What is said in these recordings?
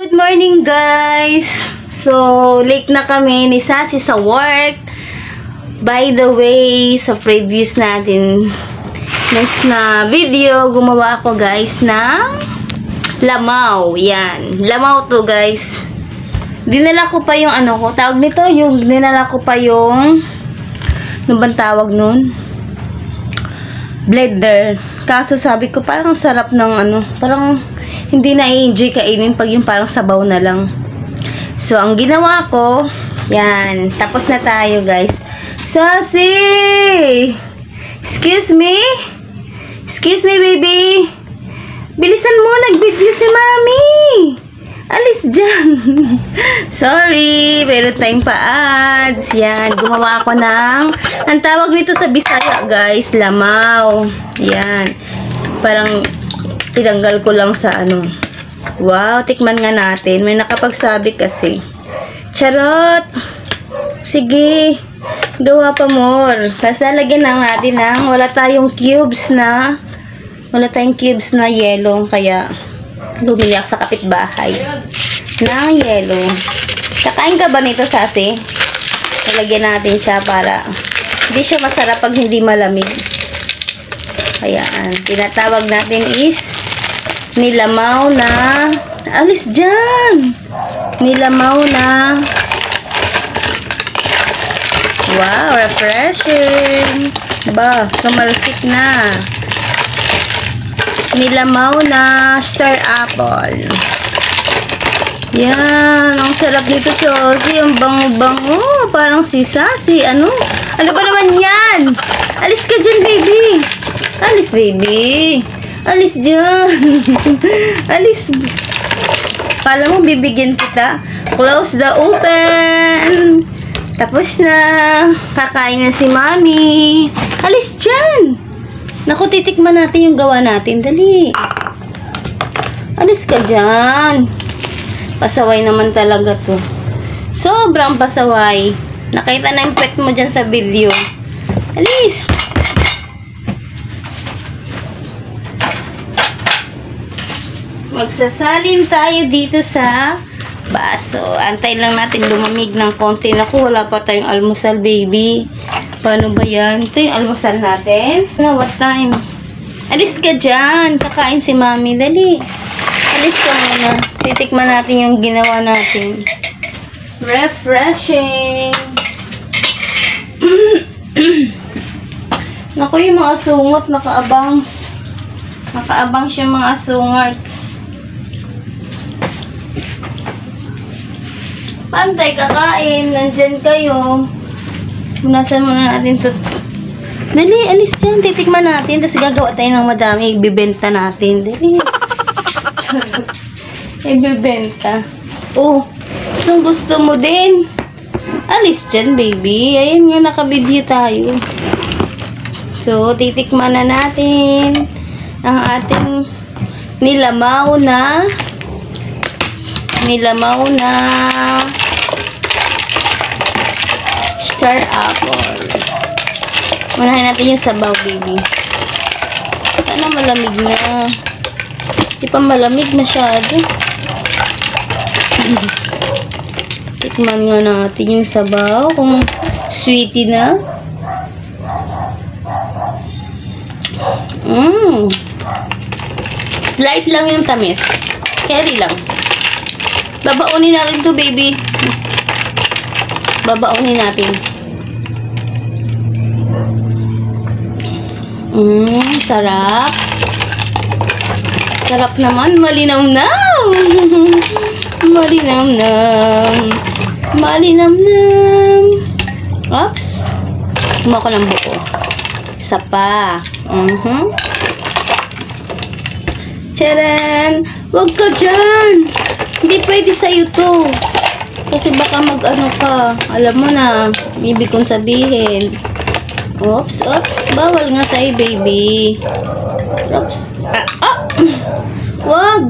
Good morning guys! So, late na kami ni Sassy sa work. By the way, sa previous natin na video, gumawa ako guys ng lamaw. Yan. Lamaw to guys. Dinala ko pa yung ano ko. Tawag nito, yung dinala ko pa yung ano bang tawag nun? Blender. Kaso sabi ko parang sarap ng ano, parang hindi na-enjoy kainin pag yung parang sabaw na lang. So, ang ginawa ko, yan, tapos na tayo guys. Sassy! Excuse me? Excuse me baby? Bilisan mo, nag-video si Mami! Alis dyan! Sorry, meron tayong pa-ads. Yan, gumawa ako ng, ang tawag nito sa Bisaya guys, lamaw. Yan, parang tinanggal ko lang sa ano. Wow, tikman nga natin. May nakapagsabi kasi. Charot! Sige, gawa pa more. Tapos lalagyan na natin ng wala tayong cubes na yellow, kaya bumili ako sa kapitbahay ng yellow. Kakain ka ba nito, Sassy? Lalagyan natin siya para hindi siya masarap pag hindi malamig. Ayan, tinatawag natin is nilamaw na, alis dyan, nilamaw na, wow, refreshing, ba, kumalsik na, nilamaw na star apple. Yan, ang sarap dito, Sassy, ang bango-bango, parang si Sassy, ano ba naman yan? Alis ka dyan, baby. Alis, baby. Alis dyan. Alis. Kala mo, bibigyan kita. Close the open. Tapos na. Kakain na si Mami. Alis dyan. Naku, titikman natin yung gawa natin. Dali. Alis ka dyan. Pasaway naman talaga to. Sobrang pasaway. Nakita na yung pet mo dyan sa video. Alis. Magsasalin tayo dito sa baso. Antay lang natin lumamig ng konti. Naku, wala pa tayong almusal, baby. Paano ba yan? Ito yung almusal natin. What time? Alis ka dyan. Kakain si Mami. Dali. Alis ka muna. Titikman natin yung ginawa natin. Refreshing. Naku, yung mga sungot nakaabangs. Nakaabangs yung mga sungarts. Pantay kakain, nandyan kayo. Punasan muna natin ito. Dali, alis dyan. Titikman natin. Tapos gagawa tayo ng madami. Ibibenta natin. Dali. Ibibenta. Oh, gusto mo din. Alis dyan, baby. Ayan nga, nakabidyo tayo. So, titikman na natin ang ating nilamaw na star apple. Unahin natin yung sabaw, baby. Sana malamig na. Di pa malamig masyado. Tikman nga natin yung sabaw kung sweetie na. Slight lang yung tamis. Carry lang. Babaunin natin to, baby. Babaunin natin. Sarap. Sarap naman. Malinam-nam. Malinam-nam. Malinam-nam. Oops. Kumuha ko ng buo. Isa pa. Charan! Huwag ka dyan! Hindi pwede sa'yo to. Kasi baka mag-ano ka. Alam mo na, ibig kong sabihin. Oops, oops. Bawal nga sa'yo, baby. Oops. Wag!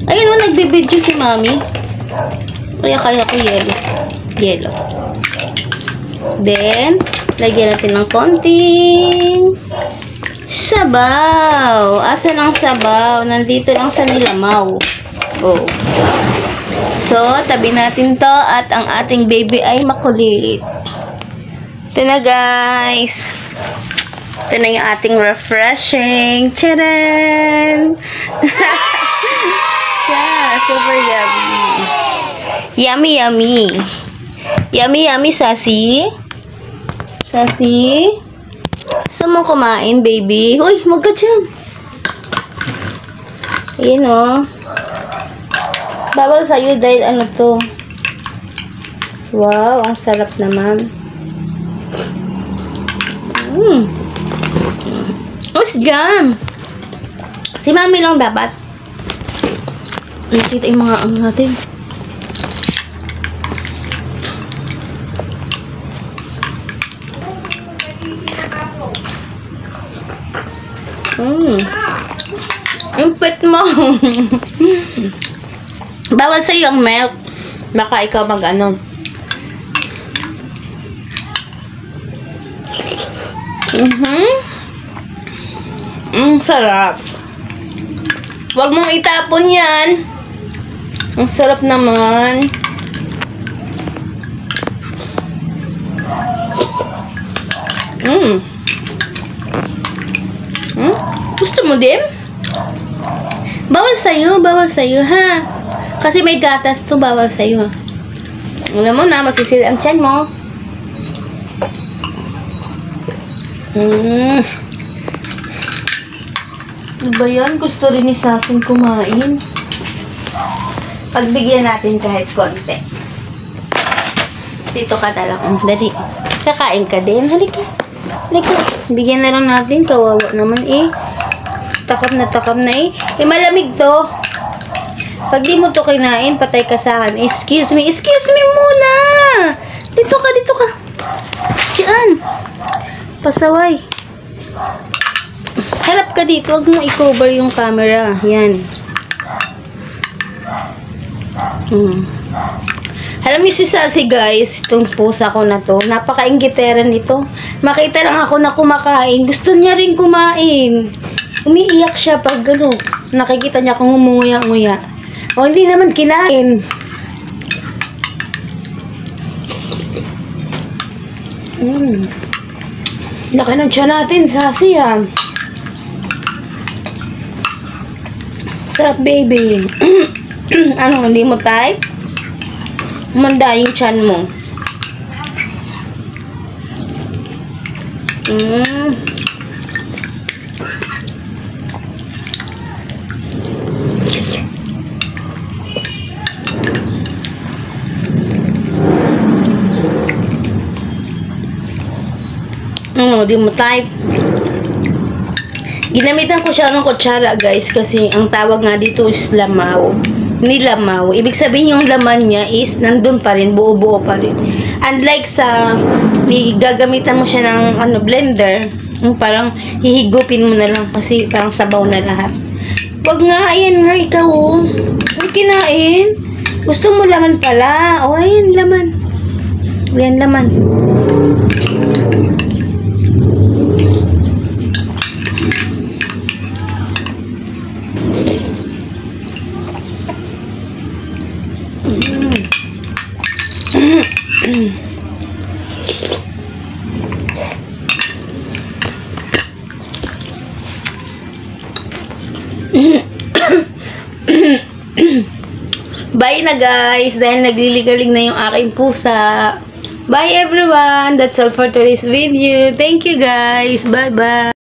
Ayun o, nagbibidyo si Mami. Kaya ko yellow. Yellow. Then, lagyan natin ng konting sabaw. Asan ang sabaw? Nandito lang sa nilamaw. Oh. So, tabi natin to at ang ating baby ay makulit. Ito na guys. Ito na yung ating refreshing. Tcharan! Yeah, super yummy. Yummy, yummy. Yummy, yummy, Sassy. Sassy. Gusto mo kumain, baby? Uy, wag ka dyan. Ayan o. Bawal sa'yo dahil ano to. Wow, ang sarap naman. What's jam? Si mami lang dapat. Nakita yung mga ano natin. Yung pet mo. Bawal sa'yo ang milk. Baka ikaw mag ano. Sarap. Huwag mong itapon yan. Ang sarap naman. Gusto mo din? Bawal sa'yo, ha? Kasi may gatas to, bawal sa'yo. Alam mo na, masisil ang tiyan mo. Ano ba yan? Gusto rin ni Sasin kumain. Pagbigyan natin kahit konti. Dito ka na lang. Dali. Kakain ka din. Halika. Halika. Bigyan na lang natin. Kawawa naman eh. Takam na eh. Eh, malamig to. Pag di mo to kinain, patay ka sa akin. Excuse me muna. Dito ka. Diyan. Pasaway. Harap ka dito. Huwag mo i-cover yung camera. Yan. Alam niyo si Sassy guys, itong pusa ko na to, napaka-inggitera nito. Makita lang ako na kumakain, gusto niya rin kumain. Umiiyak siya pag ano, nakikita niya kung umunguya-nguya. O hindi naman kinain. Laki ng tiyan natin, Sassy ah. Sarap baby. Ano, hindi mo type? Manda yung tiyan mo. Di mo type. Ginamitan ko siya ng kutsara guys kasi ang tawag nga dito is lamaw. Nilamaw. Ibig sabihin yung laman niya is nandun pa rin, buo-buo pa rin. Unlike sa gagamitan mo siya ng ano, blender, yung parang hihigupin mo na lang kasi parang sabaw na lahat. Wag nga, ayan nga ikaw oh. Huwag kinain. Gusto mo laman pala. O, ayan laman. Ayan laman. Bye na guys, dahil nagliligalig na yung aking pusa. Bye everyone, that's all for today's video. Thank you guys, bye bye.